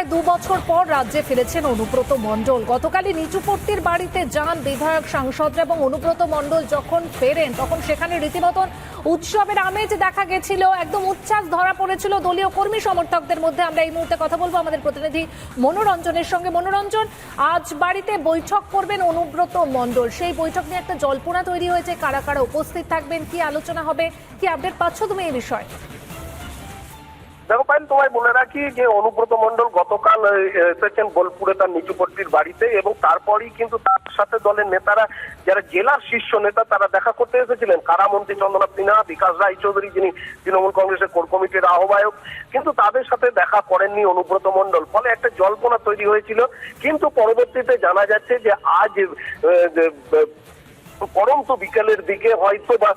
প্রায় 2 বছর পর রাজ্যে ফিরেছেন অনুব্রত মণ্ডল। গতকালই নিচুপট্টির বাড়িতে যান বিধায়ক, সাংসদরা এবং অনুব্রত মণ্ডল যখন ফেরেন তখন সেখানে রীতিমতন উৎসবের আমেজ দেখা গেছিল, একদম উচ্ছ্বাস ধরা পড়েছিল দলীয় কর্মী সমর্থকদের মধ্যে। আমরা এই মুহূর্তে কথা বলবো আমাদের প্রতিনিধি মনোরঞ্জনের সঙ্গে। মনোরঞ্জন, আজ বাড়িতে বৈঠক করবেন অনুব্রত মণ্ডল, সেই বৈঠক নিয়ে একটা জল্পনা তৈরি হয়েছে, কারা কারা উপস্থিত থাকবেন, কি আলোচনা হবে, কি আপডেট পাচ্ছ তুমি এই বিষয়ে? দেখো পাইন, তোমায় বলে রাখি যে অনুব্রত মণ্ডল গতকাল এসেছেন বোলপুরে তার নিচুপট্টির বাড়িতে, এবং তারপরই কিন্তু তার সাথে দলের নেতারা, যারা জেলার শীর্ষ নেতা, তারা দেখা করতে এসেছিলেন। কারামন্ত্রী চন্দ্রনাথ সিনহা, বিকাশ রায়চৌধুরী যিনি তৃণমূল কংগ্রেসের কোর কমিটির আহ্বায়ক, কিন্তু তাদের সাথে দেখা করেননি অনুব্রত মণ্ডল। ফলে একটা জল্পনা তৈরি হয়েছিল, কিন্তু পরবর্তীতে জানা যাচ্ছে যে আজ পরন্ত বিকেলের দিকে হয়তো বা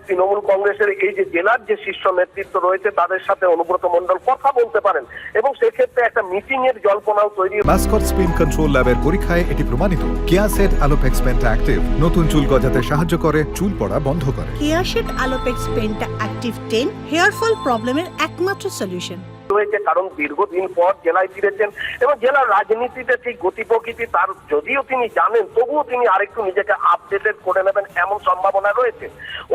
তৃণমূল কংগ্রেসের এই যে জেলার যে শীর্ষ নেতৃত্ব রয়েছে তাদের সাথে অনুব্রত মণ্ডল কথা বলতে পারেন, এবং সেক্ষেত্রে একটা মিটিং এর জল্পনাও তৈরি। মাস্কট স্পিন কন্ট্রোল ল্যাবের পরীক্ষায় এটি প্রমাণিত। কেয়াসেড আলোপেক্স পেন্টা অ্যাক্টিভ নতুন চুল গজাতে সাহায্য করে, চুল পড়া বন্ধ করে। Keya Seth Alopex penta active 10 hair fall প্রবলেমের একমাত্র সলিউশন হয়েছে, কারণ দীর্ঘদিন পর জেলায় ফিরেছেন এবং জেলার রাজনীতিতে ঠিক গতি প্রকৃতি তার যদিও তিনি জানেন, তবুও তিনি আরেকটু নিজেকে আপডেটেড করে নেবেন এমন সম্ভাবনা রয়েছে।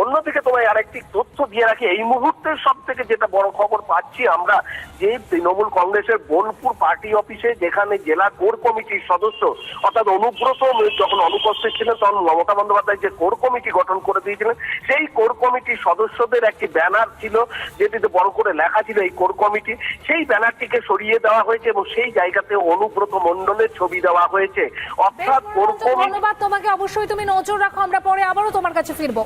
অন্যদিকে তোমায় আরেকটি তথ্য দিয়ে রাখি, এই মুহূর্তের সব থেকে যেটা বড় খবর পাচ্ছি আমরা, যে তৃণমূল কংগ্রেসের বোলপুর পার্টি অফিসে, যেখানে জেলা কোর কমিটির সদস্য অর্থাৎ অনুব্রত যখন অনুপস্থিত ছিলেন তখন মমতা বন্দ্যোপাধ্যায় যে কোর কমিটি গঠন করে দিয়েছিলেন, সেই কোর কমিটির সদস্যদের একটি ব্যানার ছিল যেটিতে বড় করে লেখা ছিল এই কোর কমিটি, সেই ব্যানারটিকে সরিয়ে দেওয়া হয়েছে এবং সেই জায়গাতে অনুব্রত মণ্ডলের ছবি দেওয়া হয়েছে। অর্থাৎ ধন্যবাদ তোমাকে, অবশ্যই তুমি নজর রাখো, আমরা পরে আবারও তোমার কাছে ফিরবো।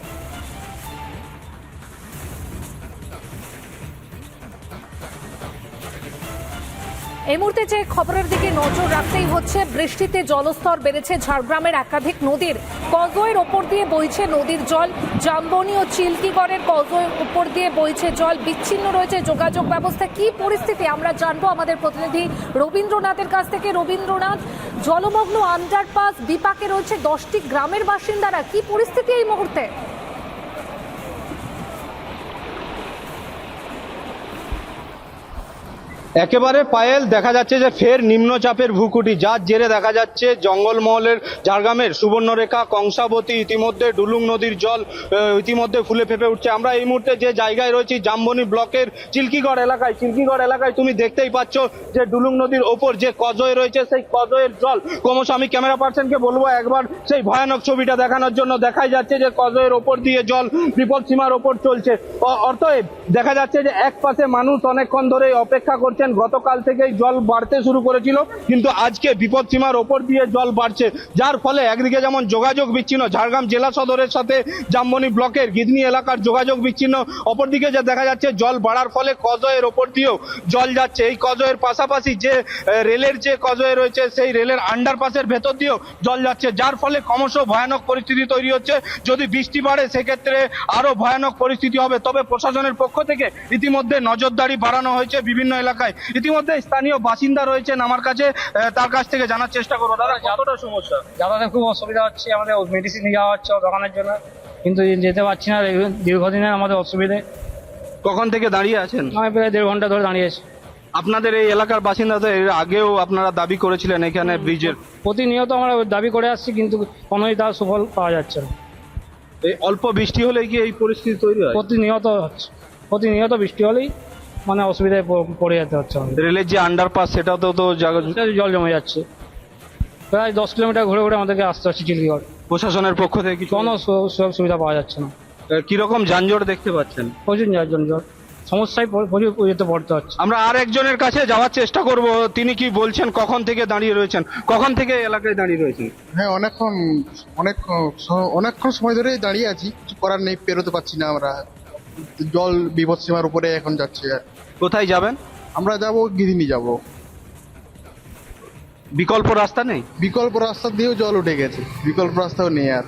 এই মুহূর্তে যে খবরের দিকে নজর রাখতেই হচ্ছে, বৃষ্টিতে জলস্তর বেড়েছে ঝাড়গ্রামের একাধিক নদীর। কজয়ের ওপর দিয়ে বইছে নদীর জল, জামবনি ও চিল্কিগড়ের কজয়ের ওপর দিয়ে বইছে জল, বিচ্ছিন্ন রয়েছে যোগাযোগ ব্যবস্থা। কি পরিস্থিতি আমরা জানবো আমাদের প্রতিনিধি রবীন্দ্রনাথের কাছ থেকে। রবীন্দ্রনাথ, জলমগ্ন আন্ডারপাস বিপাকে রয়েছে 10টি গ্রামের বাসিন্দারা, কি পরিস্থিতি এই মুহূর্তে? একেবারে পায়েল, দেখা যাচ্ছে যে ফের নিম্নচাপের ভূকুটি, যার জেরে দেখা যাচ্ছে জঙ্গলমহলের ঝাড়গ্রামের সুবর্ণরেখা, কংসাবতী, ইতিমধ্যে ডুলুং নদীর জল ইতিমধ্যে ফুলে ফেপে উঠছে। আমরা এই মুহূর্তে যে জায়গায় রয়েছি জামবনি ব্লকের চিল্কিগড় এলাকায় তুমি দেখতেই পাচ্ছ যে ডুলুং নদীর ওপর যে কজয় রয়েছে, সেই কজয়ের জল ক্রমশ, আমি ক্যামেরা পার্সনকে বলবো একবার সেই ভয়ানক ছবিটা দেখানোর জন্য। দেখাই যাচ্ছে যে কজয়ের ওপর দিয়ে জল বিপদ সীমার ওপর চলছে। অতএব দেখা যাচ্ছে যে এক পাশে মানুষ অনেকক্ষণ ধরে অপেক্ষা করছেন, গতকাল থেকেই জল বাড়তে শুরু করেছিল, কিন্তু আজকে বিপদ সীমার ওপর দিয়ে জল বাড়ছে, যার ফলে একদিকে যেমন যোগাযোগ বিচ্ছিন্ন, ঝাড়গ্রাম জেলা সদরের সাথে জামবনি ব্লকের গিদনি এলাকার যোগাযোগ বিচ্ছিন্ন, অপরদিকে যে দেখা যাচ্ছে জল বাড়ার ফলে কজয়ের ওপর দিয়েও জল যাচ্ছে। এই কজয়ের পাশাপাশি যে রেলের যে কজয় রয়েছে, সেই রেলের আন্ডারপাসের ভেতর দিয়েও জল যাচ্ছে, যার ফলে ক্রমশ ভয়ানক পরিস্থিতি তৈরি হচ্ছে। যদি বৃষ্টি বাড়ে সেক্ষেত্রে আরো ভয়ানক পরিস্থিতি হবে। তবে প্রশাসনের পক্ষ থেকে ইতিমধ্যে নজরদারি বাড়ানো হয়েছে বিভিন্ন এলাকায়। ইতিমধ্যে স্থানীয় বাসিন্দা রয়েছেন আমার কাছে, তার কাছ থেকে জানার চেষ্টা করবো। দাদা, কতটা সমস্যা? যাতায়াতে খুব অসুবিধা হচ্ছে, আমাদের মেডিসিন নিয়ে যাওয়া হচ্ছে দোকানের জন্য, কিন্তু যেতে পারছি না, দীর্ঘদিনের আমাদের অসুবিধে। কখন থেকে দাঁড়িয়ে আছেন? আমি প্রায় 1.5 ঘন্টা ধরে দাঁড়িয়ে আছি। আপনাদের এই এলাকার বাসিন্দাদের এর আগেও আপনারা দাবি করেছিলেন এখানে ব্রিজের? প্রতিনিয়ত আমরা দাবি করে আসছি, কিন্তু কোনোই তার সুফল পাওয়া যাচ্ছে না। এই অল্প বৃষ্টি হলে কি এই পরিস্থিতি তৈরি হয়? প্রতিনিয়ত বৃষ্টি হলেই মানে অসুবিধায় পড়ে যেতে হচ্ছে। রেলের যে আন্ডারপাস সেটাতেও তো জল জমে যাচ্ছে, প্রায় 10 কিলোমিটার ঘুরে ঘুরে আমাদেরকে আসতে হচ্ছে চিল্কিগড়। প্রশাসনের পক্ষ থেকে কিছু কোনো সুযোগ সুবিধা পাওয়া যাচ্ছে না। কিরকম যানজট দেখতে পাচ্ছেন? প্রচুর যানজট, সমস্যায় প্রচুর যেতে পড়তে হচ্ছে। আমরা আর একজনের কাছে যাওয়ার চেষ্টা করব, তিনি কি বলছেন, কখন থেকে দাঁড়িয়ে রয়েছেন, কখন থেকে এলাকায় দাঁড়িয়ে রয়েছেন? হ্যাঁ, অনেকক্ষণ সময় ধরেই দাঁড়িয়ে আছি, কিছু করার নেই, পেরোতে পারছি না আমরা। জল বিপদ সীমার উপরে এখন যাচ্ছে। কোথায় যাবেন? আমরা যাব গিদিনি যাব। বিকল্প রাস্তা নেই? বিকল্প রাস্তা দিয়েও জল উঠে গেছে, বিকল্প রাস্তাও নেই আর,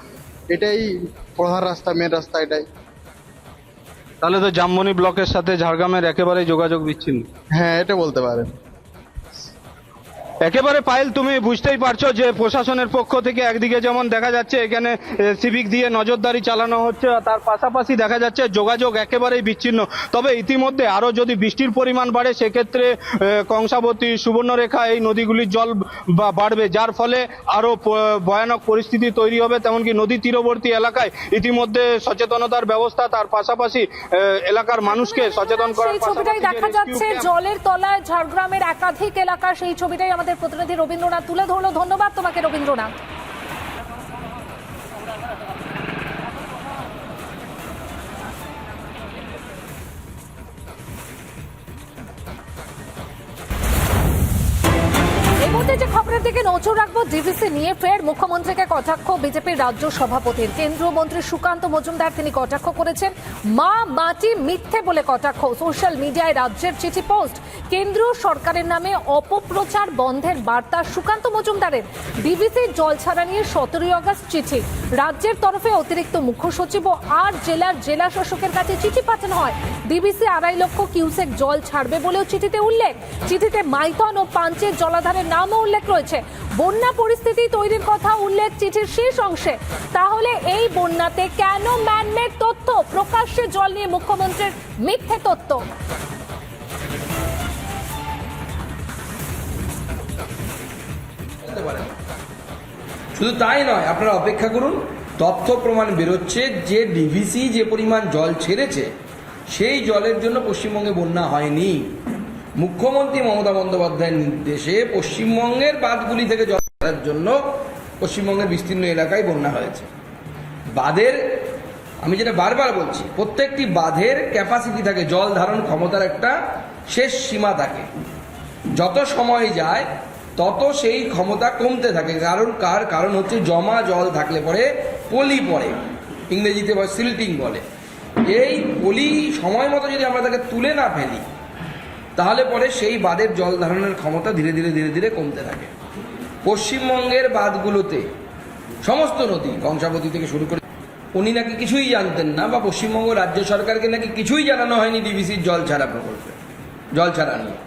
এটাই প্রধান রাস্তা, মেন রাস্তা এটাই। তাহলে তো জামবনি ব্লকের সাথে ঝাড়গ্রামের একেবারে যোগাযোগ বিচ্ছিন্ন। হ্যাঁ, এটা বলতে পারেন। একেবারে পায়েল, তুমি বুঝতেই পারছো যে প্রশাসনের পক্ষ থেকে একদিকে যেমন দেখা যাচ্ছে এখানে সিভিক দিয়ে নজরদারি চালানো হচ্ছে, আর তার পাশাপাশি দেখা যাচ্ছে যোগাযোগ একেবারেই বিচ্ছিন্ন। তবে ইতিমধ্যে আরো যদি বৃষ্টির পরিমাণ বাড়ে সেক্ষেত্রে কংসাবতী, সুবর্ণরেখা এই নদীগুলির জল বাড়বে, যার ফলে আরো ভয়ানক পরিস্থিতি তৈরি হবে। তেমনকি নদী তীরবর্তী এলাকায় ইতিমধ্যে সচেতনতার ব্যবস্থা, তার পাশাপাশি এলাকার মানুষকে সচেতন করার সেই ছবিটাই দেখা যাচ্ছে জলের তলায় ঝাড়গ্রামের একাধিক এলাকা। সেই ছবিটাই আমাদের প্রতিনিধি রবীন্দ্রনাথ তুলে ধরলো। ধন্যবাদ তোমাকে রবীন্দ্রনাথ। যে খবরের দিকে নজর রাখবো, ডিভিসি নিয়ে ফের মুখ্যমন্ত্রীকে কটাক্ষ বিজেপির রাজ্য সভাপতির। কেন্দ্রীয় মন্ত্রী সুকান্ত মজুমদার তিনি কটাক্ষ করেছেন, মা মাটি মিথ্যে বলে কটাক্ষ। সোশ্যাল মিডিয়ায় রাজ্যের চিঠি পোস্ট, কেন্দ্রীয় সরকারের নামে অপপ্রচার বন্ধের বার্তা সুকান্ত মজুমদারের। ডিভিসির জল ছাড়া নিয়ে 17 আগস্ট চিঠি, রাজ্যের তরফে অতিরিক্ত মুখ্য সচিব ও 8 জেলার জেলা শাসকের কাছে চিঠি পাঠানো হয়। ডিভিসি 2.5 লক্ষ কিউসেক জল ছাড়বে বলেও চিঠিতে উল্লেখ। চিঠিতে মাইথন ও পাঞ্চের জলাধারের নামও উল্লেখ রয়েছে। বন্যা পরিস্থিতি তৈরির কথা উল্লেখ চিঠির শেষ অংশে। তাহলে এই বন্যাতে কেন ম্যানমেড তথ্য? প্রকাশ্যে জল নিয়ে মুখ্যমন্ত্রীর মিথ্যে তথ্য। শুধু তাই নয়, আপনারা অপেক্ষা করুন, তথ্য প্রমাণ বেরোচ্ছে যে ডিভিসি যে পরিমাণ জল ছেড়েছে সেই জলের জন্য পশ্চিমবঙ্গে বন্যা হয়নি। মুখ্যমন্ত্রী মমতা বন্দ্যোপাধ্যায়ের নির্দেশে পশ্চিমবঙ্গের বাঁধগুলি থেকে জল ছাড়ার জন্য পশ্চিমবঙ্গের বিস্তীর্ণ এলাকায় বন্যা হয়েছে। বাঁধের, আমি যেটা বারবার বলছি, প্রত্যেকটি বাঁধের ক্যাপাসিটি থাকে, জল ধারণ ক্ষমতার একটা শেষ সীমা থাকে। যত সময় যায় তত সেই ক্ষমতা কমতে থাকে। কারণ হচ্ছে জমা জল থাকলে পরে পলি পড়ে, ইংরেজিতে সিল্টিং বলে। এই পলি সময় মতো যদি আমরা তাকে তুলে না ফেলি তাহলে পরে সেই বাঁধের জল ধারণের ক্ষমতা ধীরে ধীরে ধীরে ধীরে কমতে থাকে। পশ্চিমবঙ্গের বাঁধগুলোতে সমস্ত নদী, কংসাবতী থেকে শুরু করে, উনি নাকি কিছুই জানতেন না, বা পশ্চিমবঙ্গ রাজ্য সরকারকে নাকি কিছুই জানানো হয়নি ডিভিসির জল ছাড়া প্রকল্পে, জল ছাড়া নিয়ে।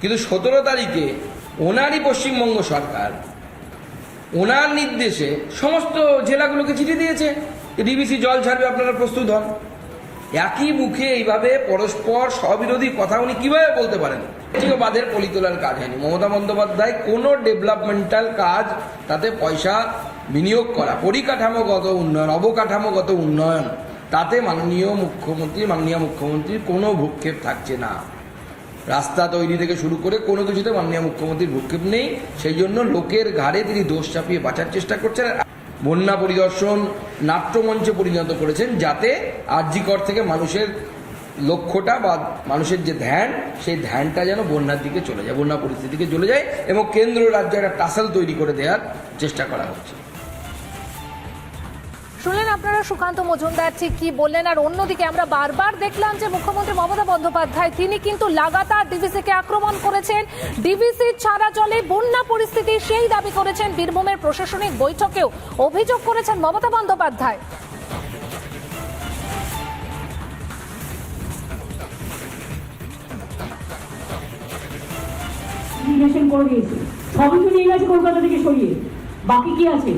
কিন্তু 17 তারিখে ওনারই পশ্চিমবঙ্গ সরকার ওনার নির্দেশে সমস্ত জেলাগুলোকে চিঠি দিয়েছে, ডিভিসি জল ছাড়বে, আপনারা প্রস্তুত হন। একই মুখে এইভাবে পরস্পর স্ববিরোধী কথা উনি কিভাবে বলতে পারেন? এটিও বাঁধের পলি তোলার কাজ হয়নি। মমতা বন্দ্যোপাধ্যায় কোনো ডেভেলপমেন্টাল কাজ, তাতে পয়সা বিনিয়োগ করা, পরিকাঠামোগত উন্নয়ন, অবকাঠামোগত উন্নয়ন, তাতে মাননীয় মুখ্যমন্ত্রীর কোনো ভূক্ষেপ থাকছে না। রাস্তা তৈরি থেকে শুরু করে কোনো কিছুতে মাননীয় মুখ্যমন্ত্রীর ভূক্ষেপ নেই। সেই জন্য লোকের ঘাড়ে তিনি দোষ চাপিয়ে বাঁচার চেষ্টা করছেন। বন্যা পরিদর্শন নাট্যমঞ্চে পরিণত করেছেন, যাতে আরজিকর থেকে মানুষের লক্ষ্যটা বা মানুষের যে ধ্যান, সেই ধ্যানটা যেন বন্যার দিকে চলে যায়, বন্যা পরিস্থিতিকে চলে যায়, এবং কেন্দ্র রাজ্য একটা টাসেল তৈরি করে দেওয়ার চেষ্টা করা হচ্ছে। শুনলেন আপনারা সুকান্ত মজুমদার ঠিক কি বললেন। আর অন্যদিকে আমরা বারবার দেখলাম যে মুখ্যমন্ত্রী মমতা বন্দ্যোপাধ্যায় তিনি কিন্তু লাগাতার ডিভিসিকে আক্রমণ করেছেন। ডিভিসি ছাড়া জলে বন্যা পরিস্থিতি সেই দাবি করেছেন। বীরভূমের প্রশাসনিক বৈঠকেও অভিযোগ করেছেন মমতা বন্দ্যোপাধ্যায়। করে দিয়েছে, সবই তো নিয়ে গেছে কলকাতা থেকে সরিয়ে। বাকি কি আছে?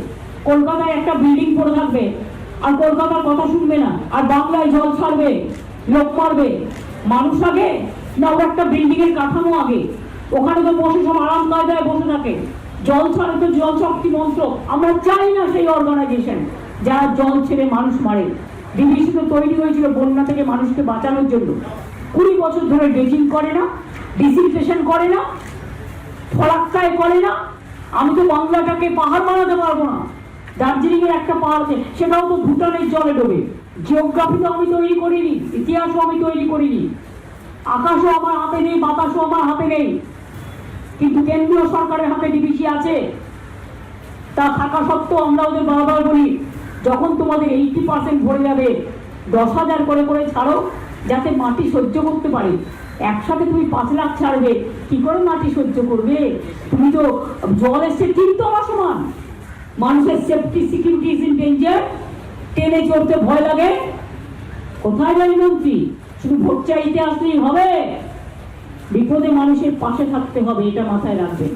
কলকাতায় একটা বিল্ডিং পড়ে থাকবে আর কলকাতার কথা শুনবে না, আর বাংলায় জল ছাড়বে, লোক মারবে। মানুষ আগে না ওর একটা বিল্ডিং এর কাঠামো আগে? ওখানে তো বসে সব আরাম কায়দায় বসে থাকে। জল ছাড়ে তো জল শক্তি মন্ত্র। আমরা চাই না সেই অর্গানাইজেশন যারা জল ছেড়ে মানুষ মারে। ডিভিসি তো তৈরি হয়েছিল বন্যা থেকে মানুষকে বাঁচানোর জন্য। 20 বছর ধরে ড্রেজিং করে না, ডিসইনফেকশন করে না, ফরাক্কায় করে না। আমি তো বাংলাটাকে পাহাড় বানাতে পারবো না। দার্জিলিং এর একটা পাহাড় আছে, সেটাও তো ভুটানের জলে ডোবে। জিওগ্রাফি তো আমি তৈরি করিনি, ইতিহাসও আমি তৈরি করিনি। আকাশও আমার হাতে নেই, বাতাসও আমার হাতে নেই, কিন্তু কেন্দ্রীয় সরকারের হাতে ডিভিসি আছে। তা থাকা সত্ত্বেও আমরা ওদের বারবার বলি, যখন তোমাদের 80% ভরে যাবে 10,000 করে করে ছাড়ো, যাতে মাটি সহ্য করতে পারে। একসাথে তুমি 5 লাখ ছাড়বে, কি করে মাটি সহ্য করবে? তুমি তো জল এসছে কিন্তু আমার সমান। মানুষের safety security is in danger. ট্রেনে চড়তে ভয় লাগে। কোথায় যাই মন্ত্রী? শুধু ভোট চাইতে আসলেই হবে? বিপদে মানুষের পাশে থাকতে হবে, এটা মাথায় রাখবে।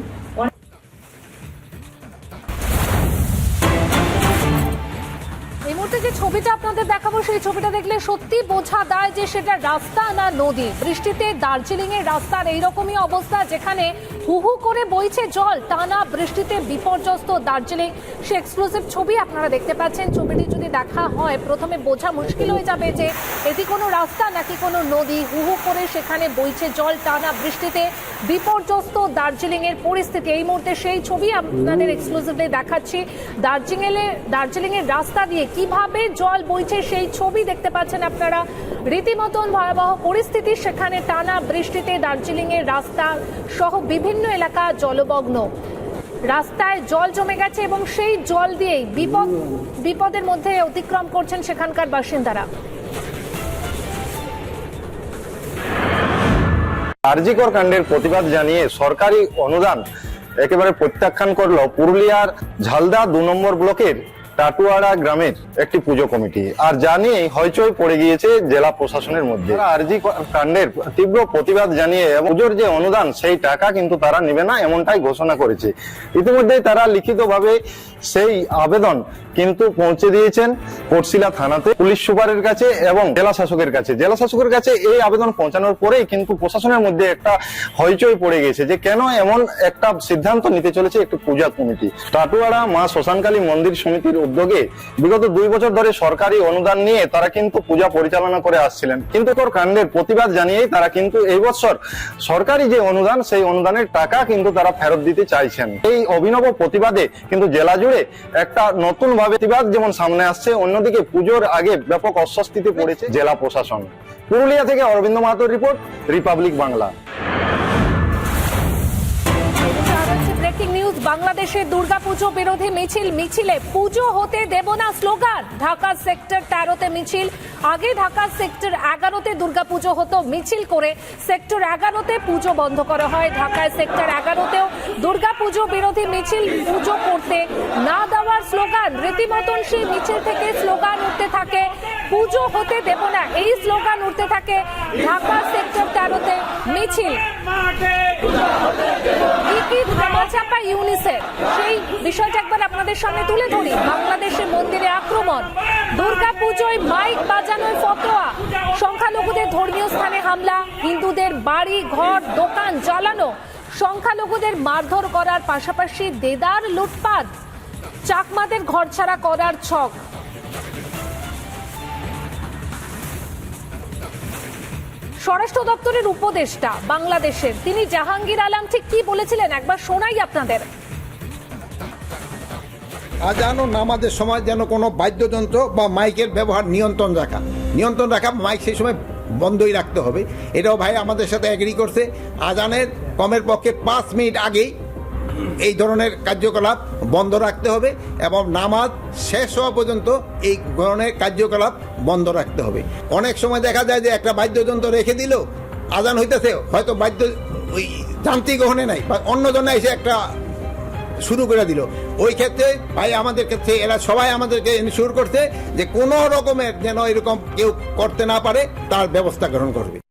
সেই ছবিটা দেখলে সত্যি বোঝা দেয় যে সেটা রাস্তা না নদী। বৃষ্টিতে দার্জিলিং এর রাস্তার এইরকমই অবস্থা, যেখানে হু হু করে বইছে জল। টানা বৃষ্টিতে বিপর্যস্ত দার্জিলিং, সে এক্সক্লুসিভ ছবি আপনারা দেখতে পাচ্ছেন। ছবিটি যদি দেখা হয় প্রথমে বোঝা মুশকিল হয়ে যাবে যে এটি কোনো রাস্তা নাকি কোনো নদী। হু হু করে সেখানে বইছে জল, টানা বৃষ্টিতে বিপর্যস্ত দার্জিলিং এর পরিস্থিতি। এই মুহূর্তে সেই ছবি আপনাদের এক্সক্লুসিভলি দেখাচ্ছি। দার্জিলিং এর রাস্তা দিয়ে কিভাবে জল বইছে সেই ছবি দেখতে পাচ্ছেন আপনারা। রীতিমতন ভয়াবহ পরিস্থিতি সেখানে, টানা বৃষ্টিতে দার্জিলিং এর রাস্তা সহ বিভিন্ন এলাকা জলমগ্ন। রাস্তায় জল জমে গেছে এবং সেই জল দিয়েই বিপদের মধ্যে অতিক্রম করছেন সেখানকার বাসিন্দারা। আরজিকর কাণ্ডের প্রতিবাদ জানিয়ে সরকারি অনুদান একেবারে প্রত্যাখ্যান করলো পুরুলিয়ার ঝালদা 2 নম্বর ব্লকের টাটুয়াড়া গ্রামের একটি পুজো কমিটি। আর জানিয়ে হইচই পড়ে গিয়েছে জেলা প্রশাসনের মধ্যে। আরজি কাণ্ডের তীব্র প্রতিবাদ জানিয়ে পুজোর যে অনুদান সেই টাকা কিন্তু তারা নেবে না এমনটাই ঘোষণা করেছে। ইতিমধ্যেই তারা লিখিতভাবে সেই আবেদন কিন্তু পৌঁছে দিয়েছেন কোটশিলা থানাতে, পুলিশ সুপারের কাছে এবং জেলা শাসকের কাছে। জেলা শাসকের কাছে এই আবেদন পৌঁছানোর পরেই কিন্তু প্রশাসনের মধ্যে একটা হইচই পড়ে গেছে যে কেন এমন একটা সিদ্ধান্ত নিতে চলেছে একটি পূজা কমিটি। টাটুয়াড়া মা শ্মশানকালী মন্দির সমিতির উদ্যোগে বিগত 2 বছর ধরে সরকারি অনুদান নিয়ে তারা কিন্তু পূজা পরিচালনা করে আসছিলেন, কিন্তু তোর কাণ্ডের প্রতিবাদ জানিয়েই তারা কিন্তু এই বছর সরকারি যে অনুদান সেই অনুদানের টাকা কিন্তু তারা ফেরত দিতে চাইছেন। এই অভিনব প্রতিবাদে কিন্তু জেলা জুড়ে একটা নতুন ভাবে প্রতিবাদ যেমন সামনে আসছে, অন্যদিকে পুজোর আগে ব্যাপক অস্বস্তিতে পড়েছে জেলা প্রশাসন। পুরুলিয়া থেকে অরবিন্দ মাহাতোর report, republic Bangla. Breaking news, বাংলাদেশের দুর্গাপুজো বিরোধী মিছিলে পুজো হতে দেব না স্লোগান। ঢাকা সেক্টর 13-তে মিছিল। আগে ঢাকা সেক্টর 11-তে দুর্গাপুজো হতো, মিছিল করে সেক্টর 11-তে পুজো বন্ধ করা হয়। ঢাকায় সেক্টর 11-তেও দুর্গাপুজো বিরোধী মিছিল, পুজো করতে না দেওয়ার স্লোগান। রীতিমতন সেই মিছিল থেকে স্লোগান উঠতে থাকে, পুজো হতে দেব না, এই স্লোগান উঠতে থাকে। ঢাকা সেক্টর 13-তে মিছিল। কি ধামাচাপা ইউনিসেফ, সেই বিষয়টা একবার আপনাদের সামনে তুলে ধরি। বাংলাদেশে মন্দিরে আক্রমণ, দুর্গাপুজোয় মাইক বাজানোয় ফতোয়া, সংখ্যালঘুদের ধর্মীয় স্থানে হামলা, হিন্দুদের বাড়ি ঘর দোকান জ্বালানো, সংখ্যালঘুদের মারধর করার পাশাপাশি দেদার লুটপাট, চাকমাদের ঘরছাড়া করার ছক। স্বরাষ্ট্র দপ্তরের উপদেষ্টা বাংলাদেশের, তিনি জাহাঙ্গীর আলম ঠিক কি বলেছিলেন একবার শোনাই আপনাদের। আজান ও নামাজের সময় যেন কোনো বাদ্যযন্ত্র বা মাইকের ব্যবহার নিয়ন্ত্রণ রাখা, মাইক সেই সময় বন্ধই রাখতে হবে। এটাও ভাই আমাদের সাথে এগ্রি করছে। আজানের কমের পক্ষে 5 মিনিট আগেই এই ধরনের কার্যকলাপ বন্ধ রাখতে হবে এবং নামাজ শেষ হওয়া পর্যন্ত এই ধরনের কার্যকলাপ বন্ধ রাখতে হবে। অনেক সময় দেখা যায় যে একটা বাদ্যযন্ত্র রেখে দিল, আজান হইতেছে, হয়তো বাদ্য ওই যান্ত্রিক গ্রহণে নাই বা অন্য জন্য এসে একটা শুরু করে দিল। ওই ক্ষেত্রে ভাই আমাদের ক্ষেত্রে এরা সবাই আমাদেরকে ইনশিওর করছে যে কোনো রকমের যেন এরকম কেউ করতে না পারে তার ব্যবস্থা গ্রহণ করবে।